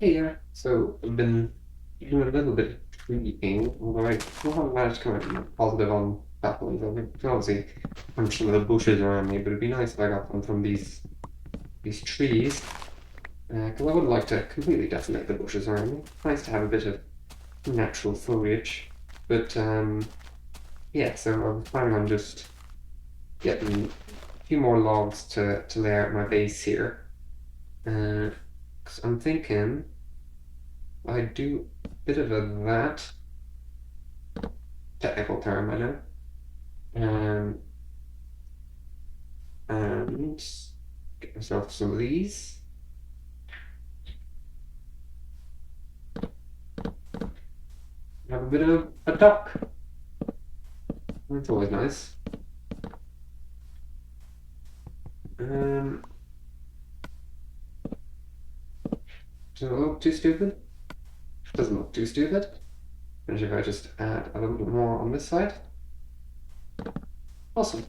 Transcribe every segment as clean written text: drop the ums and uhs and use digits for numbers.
Hey, yeah. So I've been doing a little bit of tweaking, although I still haven't managed to come out positive on that one. So I can obviously punch some of the bushes around me, but it'd be nice if I got them from these trees, because I wouldn't like to completely decimate the bushes around me. It's nice to have a bit of natural foliage. But yeah, so I was planning on just getting a few more logs to lay out my base here. 'Cause I'm thinking I do a bit of that. Technical term, I know. Um, and get myself some of these. Have a bit of a duck. That's always nice. Um, does it look too stupid? Doesn't look too stupid. And if I just add a little bit more on this side. Awesome.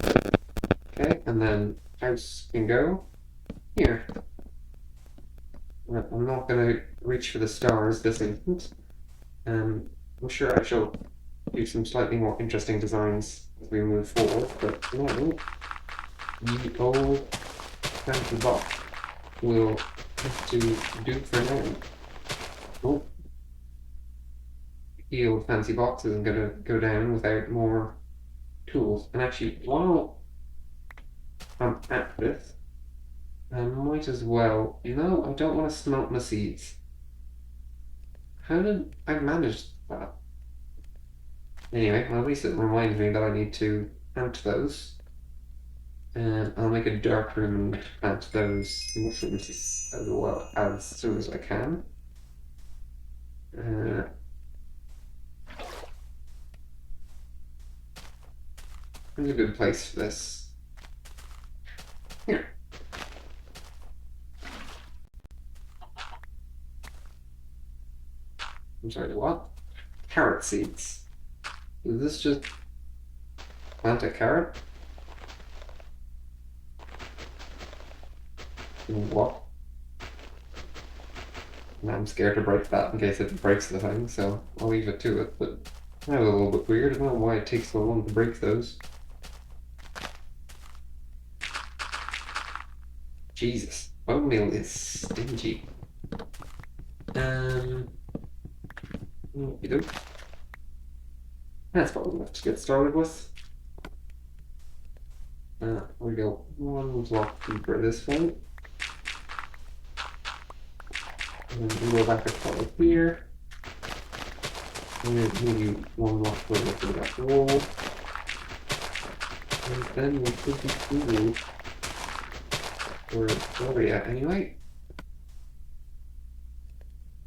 Okay, and then house can go here. I'm not going to reach for the stars this instant. I'm sure I shall do some slightly more interesting designs as we move forward, but no, the old fancy box will have to do for now. Oh, the old fancy box isn't going to go down without more tools. And actually, while I'm at this, I might as well. No, I don't want to smelt my seeds. How did I manage that? Anyway, well, at least it reminds me that I need to plant those. And I'll make a dark room and plant those mushrooms as well as soon as I can. Uh, Where's a good place for this? Here. I'm sorry, what? Carrot seeds. Is this just plant a carrot? What? And I'm scared to break that in case it breaks the thing, so I'll leave it to it, but that was a little bit weird. I don't know why it takes so long to break those. Jesus, bone meal is stingy. Um, you know, that's probably enough to get started with. We go one block deeper this way. And then we go back across here. And then maybe one block further through that wall. And then we should be through where we at anyway.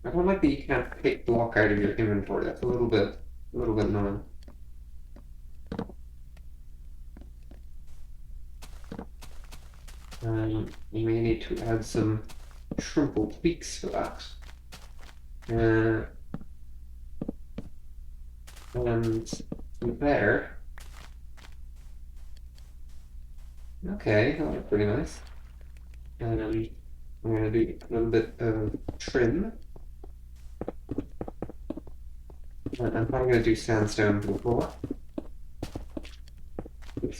I don't like that you can't pick block out of your inventory. That's a little bit annoying. You may need to add some trimple tweaks for that. And there. Okay, that looks pretty nice. And I'm going to do a little bit of trim. And I'm probably going to do sandstone for the floor.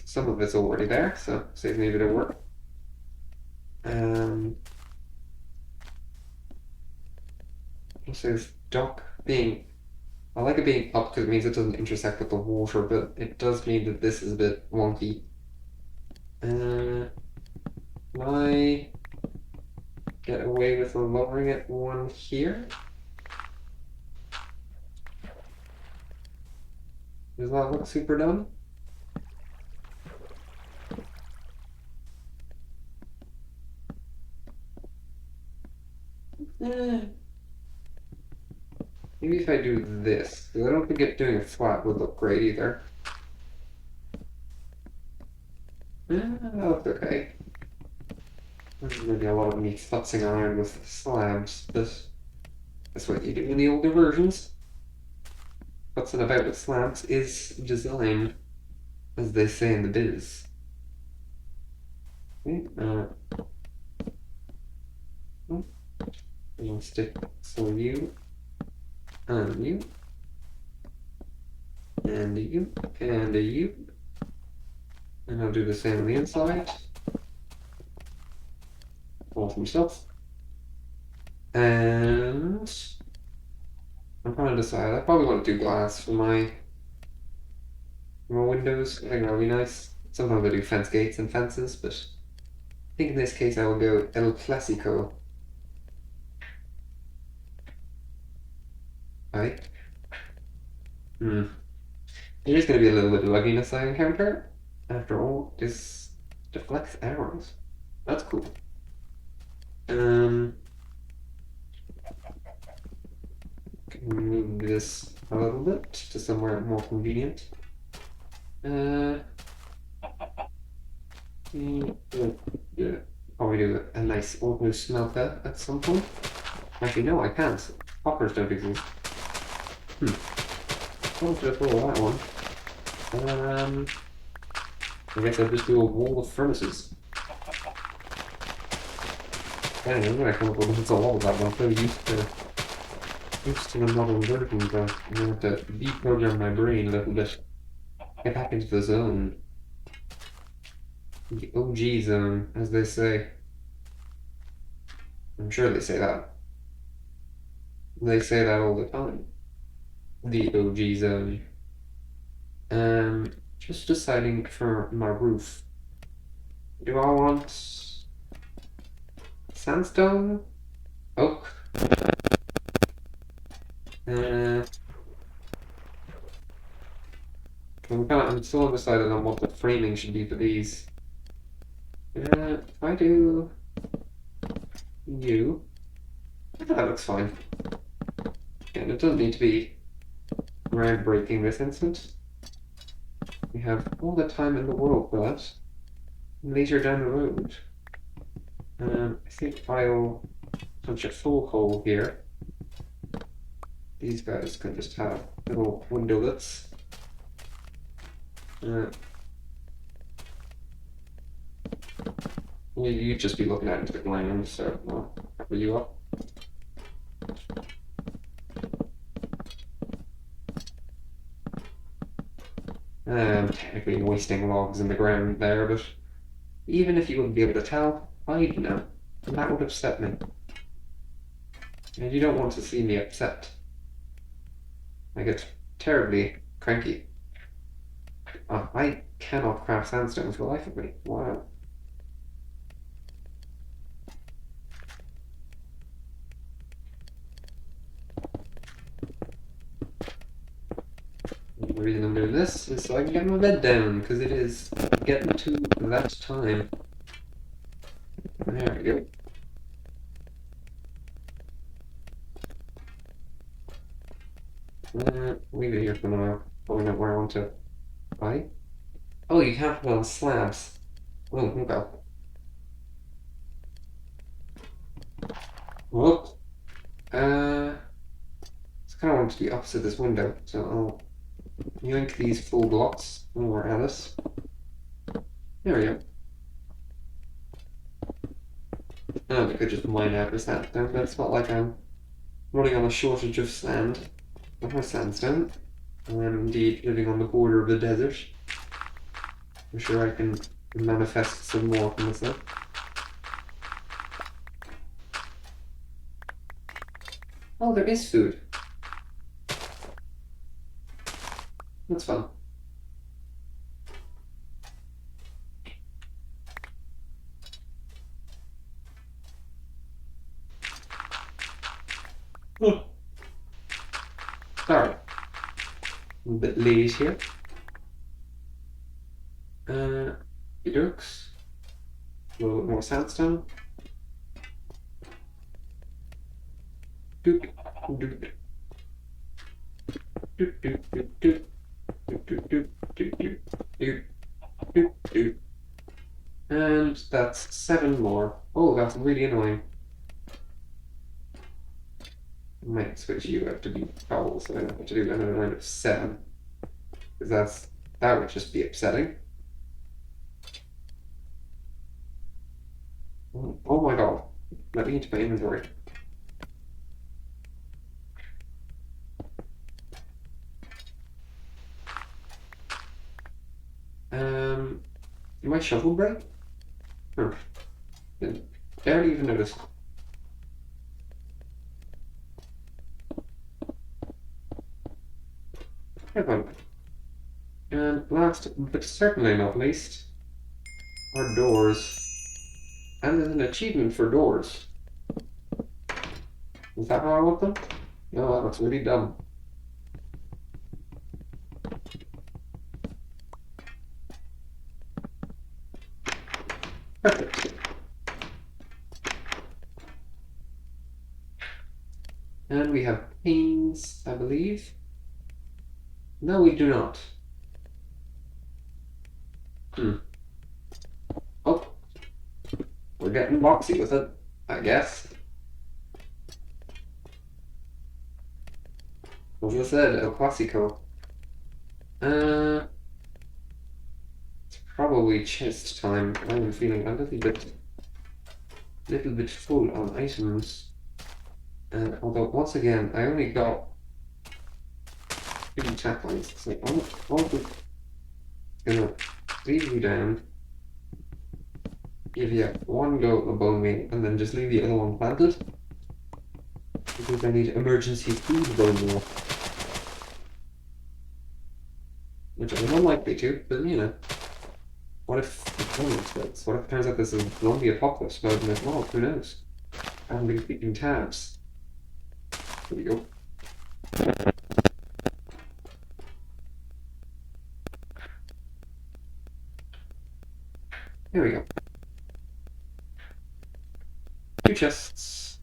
Some of it's already there, so saves me a bit of work. It says dock being. I like it being up because it means it doesn't intersect with the water, but it does mean that this is a bit wonky. Can I get away with lowering it one here? Does that look super dumb? Eh. Maybe if I do this, because I don't think doing it flat would look great either. That looks okay. There's maybe a lot of me futzing around with slabs, but that's what you do in the older versions. Futzing about with slabs is design, as they say in the biz. Okay, And stick some of you, and you, and you, and you. And I'll do the same on the inside. Awesome stuff. And I'm trying to decide. I probably want to do glass for my windows. I think that would be nice. Sometimes I do fence gates and fences, but I think in this case I will go El Clasico. Right? Hmm. There's going to be a little bit of lugginess I encounter. After all, this deflects arrows. That's cool. Um, can move this a little bit to somewhere more convenient. Yeah. Probably do a nice auto smelter at some point. Actually, no, I can't. Hoppers don't exist. What should I call that one? I guess I'll just do a wall of furnaces. Dang, I'm gonna come up with a wall of that one. I'm so used to the modern version, but I'm gonna have to deprogram my brain a little bit. Get back into the zone. The OG zone, as they say. I'm sure they say that. They say that all the time. The OG zone. Just deciding for my roof. Do I want sandstone? Oak? I'm still undecided on what the framing should be for these. If I do you, that looks fine. And it doesn't need to be groundbreaking this instant. We have all the time in the world for that. Later down the road. I think I'll punch a full hole here. These guys can just have little windowlets. You'd just be looking out into the ground, so I'll cover you up. Technically wasting logs in the ground there, but even if you wouldn't be able to tell, I'd know, and that would upset me. And you don't want to see me upset. I get terribly cranky. I cannot craft sandstone for the life of me. Wow. The reason I'm doing this is so I can get my bed down, because it is getting to that time. There we go. Leave it here for now. Probably not where I want to buy. Oh, you can't put on slabs. Oh, okay. Whoop. It's kind of want to be opposite this window, so I'll yank these full blocks over at us. There we go. Now we could just mine out with sandstone, but it's not like I'm running on a shortage of sand. I have sandstone. I am indeed living on the border of the desert. I'm sure I can manifest some more from myself. Oh, there is food. That's fun. Alright. A bit late here. It looks a little bit more sandstone. Doop, doop. Doop, doop, doop, doop. Doop, doop, doop, doop, doop, doop, doop, doop. And that's 7 more. Oh, that's really annoying. I might switch you out to be foul, so I don't have to do another round of 7. Because that would just be upsetting. Oh my god. Let me into my inventory. my shovel break? Hmm. Didn't barely even notice. Never mind. And last, but certainly not least, are doors. And there's an achievement for doors. Is that how I want them? No, that looks really dumb. Perfect. And we have panes, I believe. No, we do not. Oh, we're getting boxy with it, I guess. As I said, El Clasico. It's probably chest time. I'm feeling a little bit full on items. Although once again, I only got 3 tap lines, so I'm gonna leave you down, give you 1 go at the bone meal, and then just leave the other one planted. Because I need emergency food bone meal. Which I'm unlikely to, but you know. What if the phone explodes? What if it turns out this is zombie apocalypse mode and it's not? Who knows? I haven't been keeping tabs. There we go. There we go. 2 chests.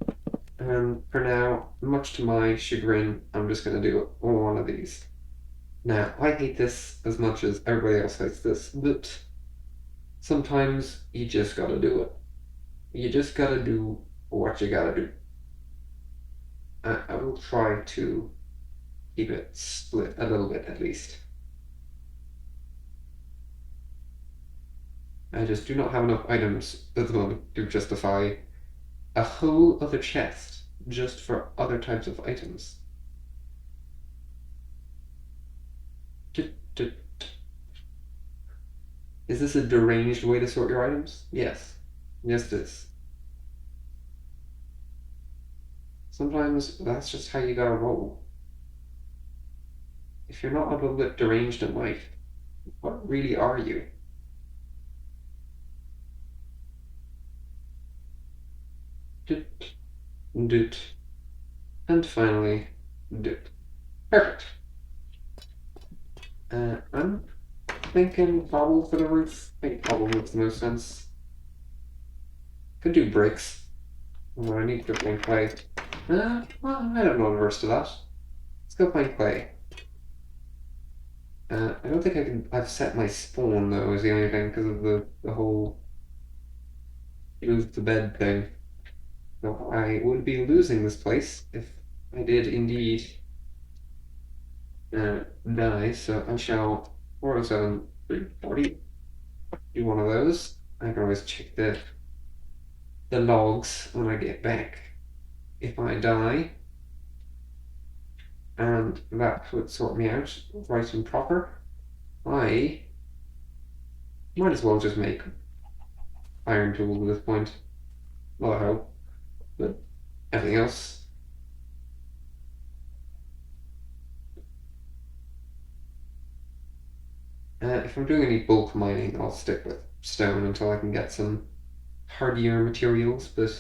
And for now, much to my chagrin, I'm just going to do one of these. Now, I hate this as much as everybody else hates this, but sometimes you just gotta do it. You just gotta do what you gotta do. I will try to keep it split a little bit at least. I just do not have enough items at the moment to justify a whole other chest just for other types of items. Is this a deranged way to sort your items? Yes. Yes, it is. Sometimes that's just how you gotta roll. If you're not a little bit deranged in life, what really are you? Doot. And finally, doot. Perfect. I'm thinking cobble for the roof. I think cobble makes the most sense. Could do bricks. I need to go find clay. Well, I don't know the rest of that. Let's go find clay. I don't think I can. I've set my spawn though, is the only thing, because of the whole move the bed thing. So I would be losing this place if I did indeed die. So I shall 407 340 do one of those. I can always check the logs when I get back. If I die, and that would sort me out right and proper, I might as well just make iron tools at this point. Well, I hope, but everything else. If I'm doing any bulk mining, I'll stick with stone until I can get some hardier materials, but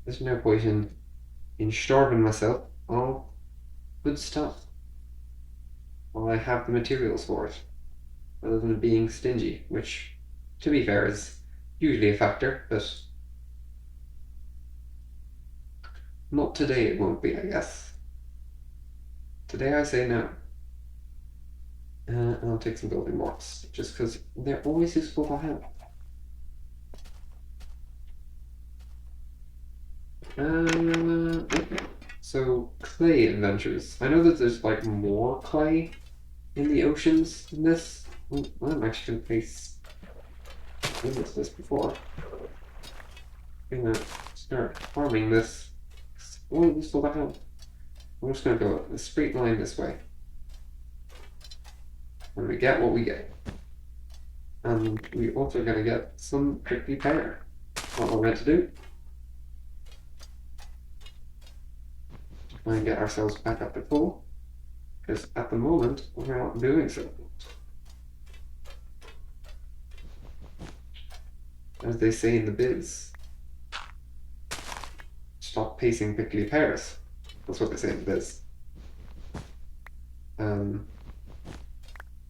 there's no point in starving myself on good stuff while I have the materials for it, rather than being stingy, which, to be fair, is usually a factor, but not today it won't be, I guess. Today I say no. I'll take some building blocks, just because they're always useful to have. Okay. So, clay adventures. I know that there's like more clay in the oceans than this. Well, I'm actually gonna place this before. I'm gonna start farming this. Oh, useful to have. I'm just gonna go a straight line this way. And we get what we get. And we also gonna get some prickly pear. What we're meant to do. Try and get ourselves back up to full. Because at the moment, we're not doing so. As they say in the biz, stop pacing prickly pears. That's what they say in the biz.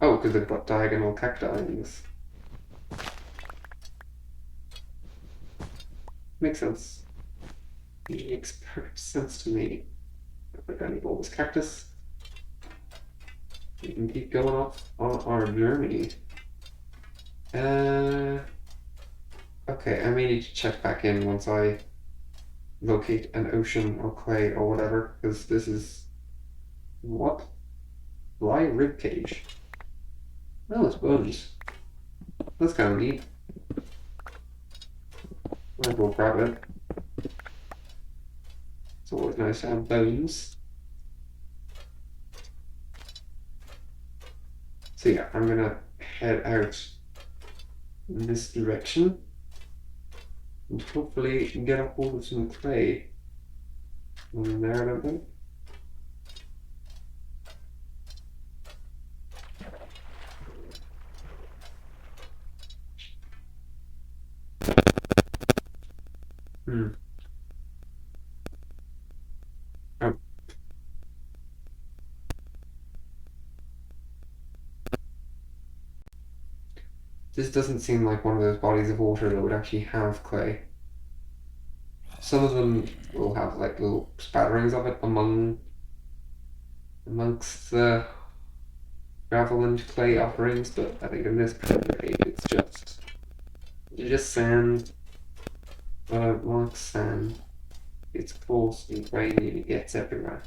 Oh, because they've got diagonal cacti in this. Makes sense. Makes perfect sense to me. We're gonna need all this cactus. We can keep going off on our journey. Okay, I may need to check back in once I locate an ocean or clay or whatever, because this is... What? Fly ribcage. Oh, it's bones. That's kind of neat. Might as well grab it. It's always nice to have bones. So yeah, I'm gonna head out in this direction and hopefully get a hold of some clay. In there, I don't think. Oh. This doesn't seem like one of those bodies of water that would actually have clay. Some of them will have like little spatterings of it amongst the gravel and clay offerings, but I think in this particular case it's just sand. But I don't like sand. It's coarse and grainy and it gets everywhere.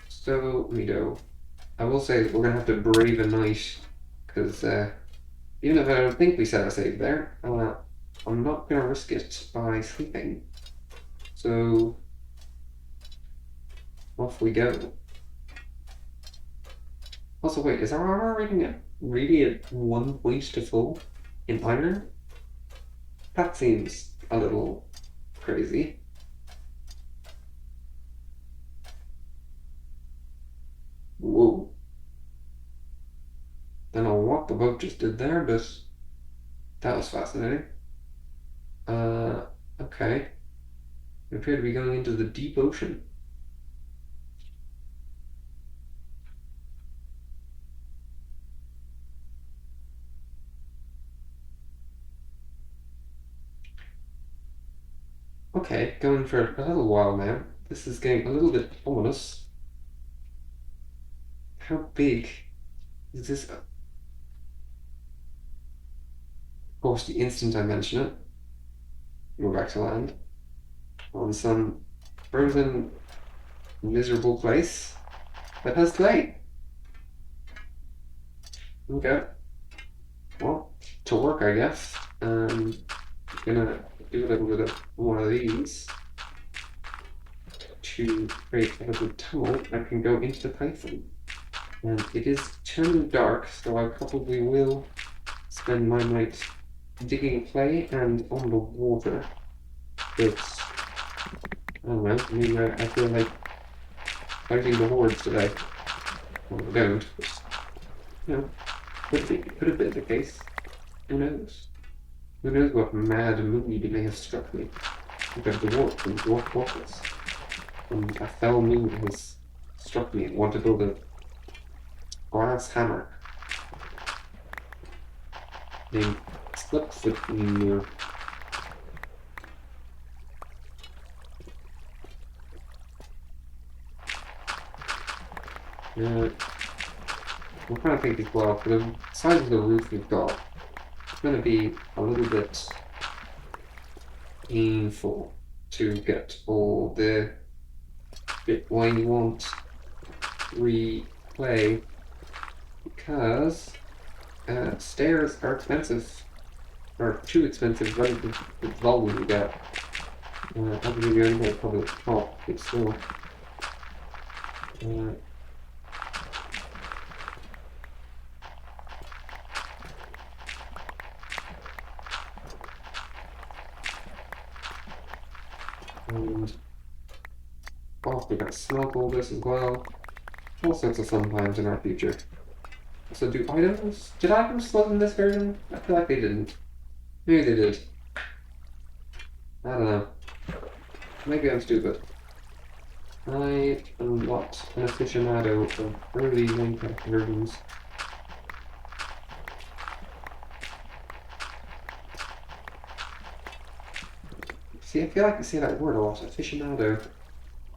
So we go. I will say that we're gonna have to brave a night, because even if I don't think we set a save there, I'm not gonna risk it by sleeping. So off we go. Also, wait, is our armor rating really at 1 point to full in iron? That seems a little crazy. Whoa. Don't know what the boat just did there, but that was fascinating. Okay. We appear to be going into the deep ocean. Okay, going for a little while now. This is getting a little bit ominous. How big is this? Of course, the instant I mention it, we're back to land on some frozen, miserable place that has clay. Okay. Well, to work, I guess. Gonna do a little bit of one of these to create a little tunnel that can go into the python. And it is turning dark, so I probably will spend my night digging clay and on the water. But I don't know, I mean, I feel like fighting the hordes today. Well, I don't, but, you know, could have been the case. Who knows? Who knows what mad mood may have struck me? Look at the dwarf and dwarf waffles. And a fell mood has struck me and want to build a glass hammer named Slipfoot. I'm trying to think as well, for the size of the roof we've got, it's going to be a little bit painful to get all the bit when you want replay, because stairs are expensive, or too expensive relative to the volume you get. Obviously the only way probably at the top, but still. And oh, we got smoke all this as well. All sorts of fun times in our future. So do items? Did items slow in this version? I feel like they didn't. Maybe they did. I don't know. Maybe I'm stupid. I am not an aficionado of early Minecraft versions. See, I feel like I say that word a lot. Aficionado.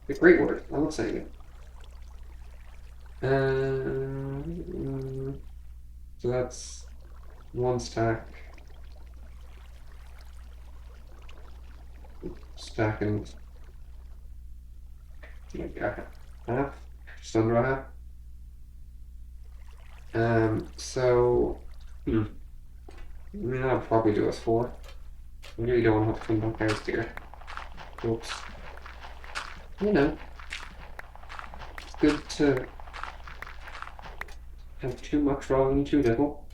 A great word. I love saying it. So that's one stack. Stack and like half. Just under a half. So I mean, I'll probably do us four. I really don't want to have to come back out here. Oops. You know, it's good to have too much rather than too little.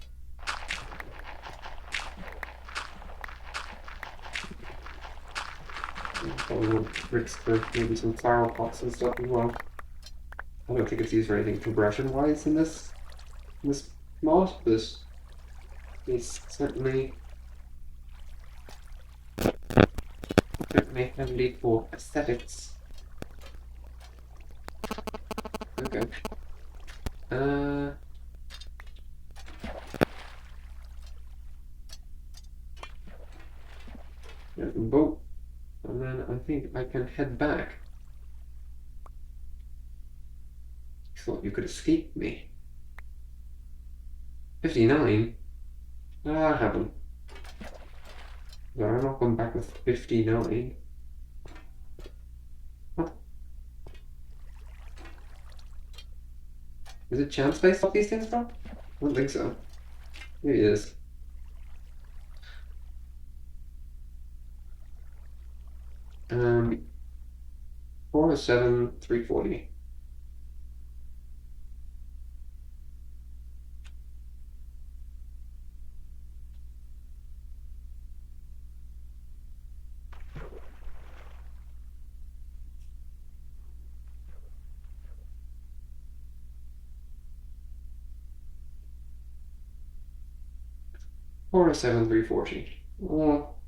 Probably would risk for maybe some flower pots and stuff as well. I don't think it's used for anything progression-wise in this mod, but it's certainly handy for aesthetics. Okay. There's a boat, and then I think I can head back. Thought you could escape me. 59? No, I haven't. No, I'm not going back with 59. What? Is it chance-based what these things from? I don't think so. Maybe it is. 407, 340. Four oh seven 340. Well,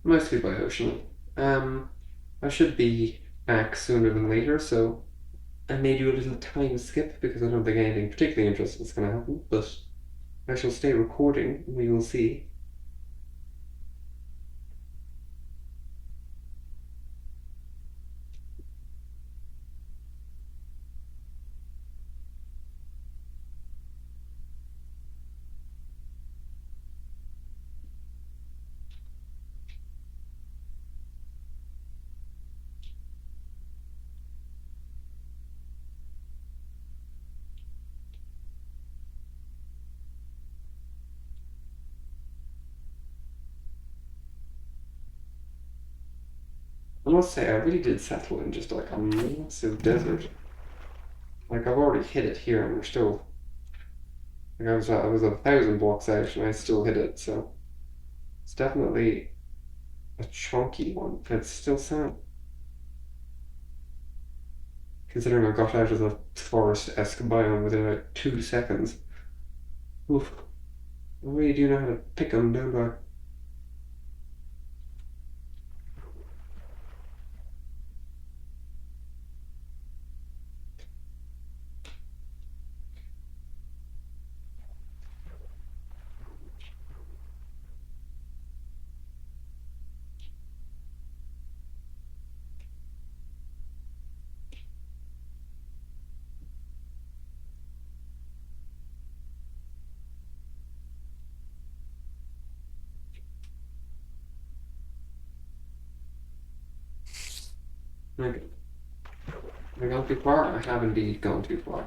mostly by ocean. I should be back sooner than later, so I may do a little time skip because I don't think anything particularly interesting is going to happen, but I shall stay recording and we will see. I must say, I really did settle in just like a massive desert. Like, I've already hit it here and we're still. Like, I was 1,000 blocks out and I still hit it, so it's definitely a chunky one. It's still sad. Considering I got out of the forest-esque biome within like 2 seconds. Oof. I really do know how to pick them, don't I? Okay. Have I gone too far? I have indeed gone too far.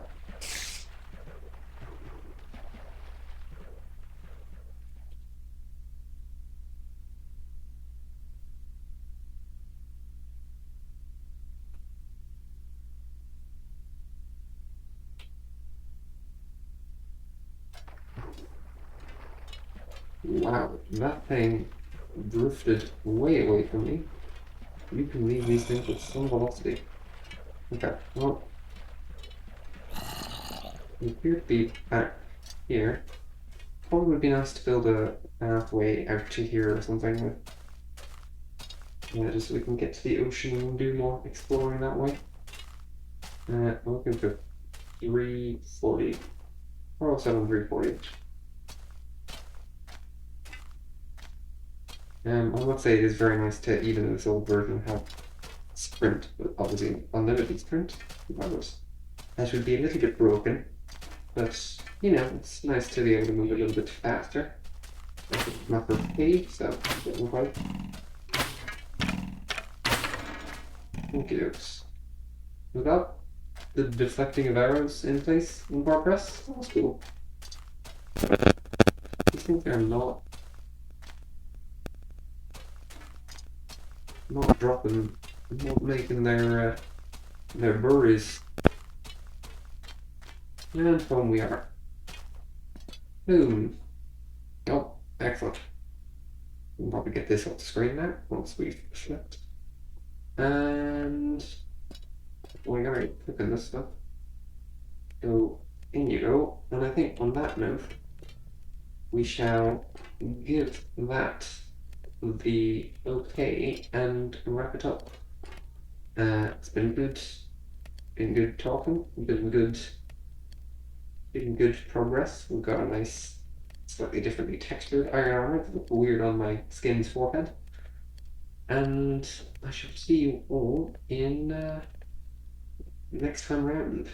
Wow, that thing drifted way away from me. You can leave these things with some velocity. Okay, well, we appear to be back here. Probably would be nice to build a pathway out to here or something. Yeah, just so we can get to the ocean and do more exploring that way. I'm looking for 340. 407, 340. I would say it is very nice to, even in this old version, have sprint, but obviously unlimited sprint. That would be a little bit broken, but you know, it's nice to be able to move a little bit faster. That's a matter of speed, so I'm getting quite. Okie dokes. We got the deflecting of arrows in place in progress. That's cool. These things are not dropping, not making their burries. And home we are. Boom. Oh, excellent. We'll probably get this off the screen now once we've flipped. And we're gonna click on this stuff. Go in you go. And I think on that note, we shall give that the okay and wrap it up. It's been good talking, been good progress. We've got a nice, slightly differently textured iron armor. It's a little weird on my skin's forehead. And I shall see you all in next time round.